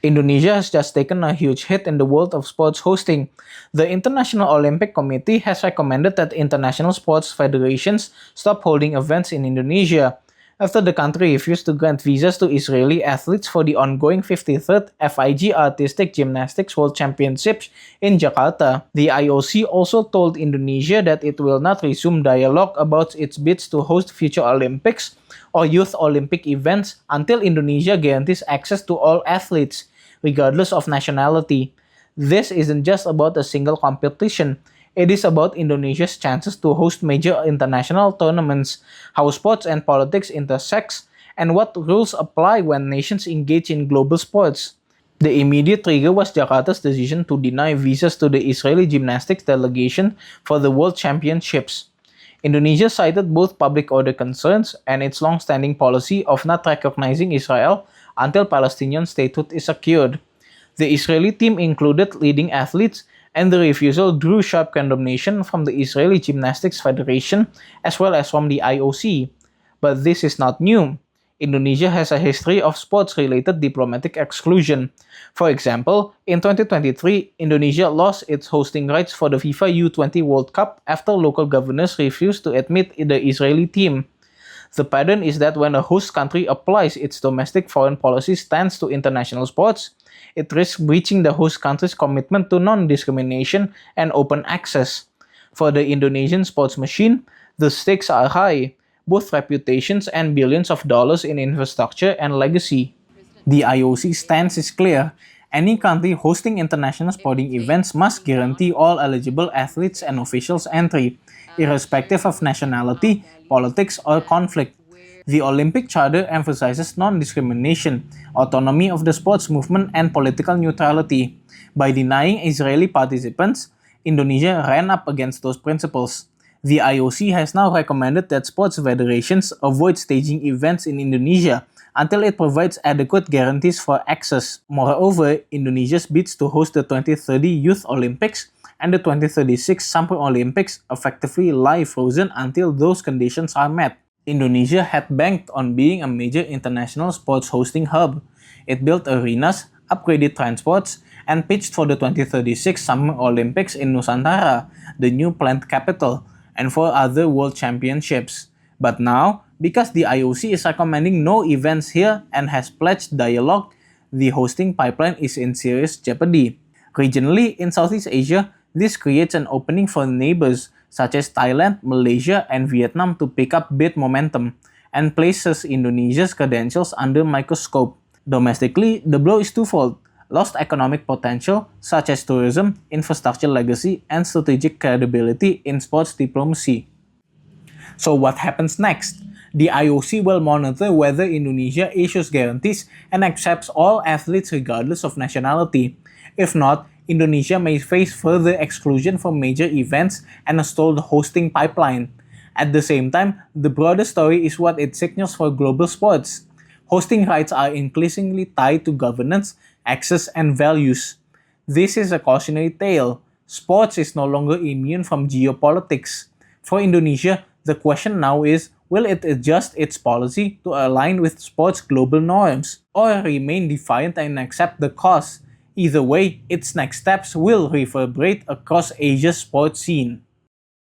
Indonesia has just taken a huge hit in the world of sports hosting. The International Olympic Committee has recommended that international sports federations stop holding events in Indonesia after the country refused to grant visas to Israeli athletes for the ongoing 53rd FIG Artistic Gymnastics World Championships in Jakarta. The IOC also told Indonesia that it will not resume dialogue about its bids to host future Olympics or Youth Olympic events until Indonesia guarantees access to all athletes, regardless of nationality. This isn't just about a single competition. It is about Indonesia's chances to host major international tournaments, how sports and politics intersect, and what rules apply when nations engage in global sports. The immediate trigger was Jakarta's decision to deny visas to the Israeli gymnastics delegation for the World Championships. Indonesia cited both public order concerns and its long-standing policy of not recognizing Israel until Palestinian statehood is secured. The Israeli team included leading athletes, and the refusal drew sharp condemnation from the Israeli Gymnastics Federation as well as from the IOC. But this is not new. Indonesia has a history of sports-related diplomatic exclusion. For example, in 2023, Indonesia lost its hosting rights for the FIFA U20 World Cup after local governors refused to admit the Israeli team. The pattern is that when a host country applies its domestic foreign policy stance to international sports, it risks breaching the host country's commitment to non-discrimination and open access. For the Indonesian sports machine, the stakes are high, both reputations and billions of dollars in infrastructure and legacy. The IOC stance is clear. Any country hosting international sporting events must guarantee all eligible athletes and officials entry, irrespective of nationality, politics, or conflict. The Olympic Charter emphasizes non-discrimination, autonomy of the sports movement, and political neutrality. By denying Israeli participants, Indonesia ran up against those principles. The IOC has now recommended that sports federations avoid staging events in Indonesia until it provides adequate guarantees for access. Moreover, Indonesia's bids to host the 2030 Youth Olympics and the 2036 Summer Olympics effectively lie frozen until those conditions are met. Indonesia had banked on being a major international sports hosting hub. It built arenas, upgraded transports, and pitched for the 2036 Summer Olympics in Nusantara, the new planned capital, and for other world championships. But now, because the IOC is recommending no events here and has pledged dialogue, the hosting pipeline is in serious jeopardy. Regionally, in Southeast Asia, this creates an opening for neighbors such as Thailand, Malaysia, and Vietnam to pick up bid momentum, and places Indonesia's credentials under microscope. Domestically, the blow is twofold: lost economic potential, such as tourism, infrastructure legacy, and strategic credibility in sports diplomacy. So what happens next? The IOC will monitor whether Indonesia issues guarantees and accepts all athletes regardless of nationality. If not, Indonesia may face further exclusion from major events and a stalled hosting pipeline. At the same time, the broader story is what it signals for global sports. Hosting rights are increasingly tied to governance, access, and values. This is a cautionary tale. Sports is no longer immune from geopolitics. For Indonesia, the question now is, will it adjust its policy to align with sports' global norms, or remain defiant and accept the cost? Either way, its next steps will reverberate across Asia's sports scene.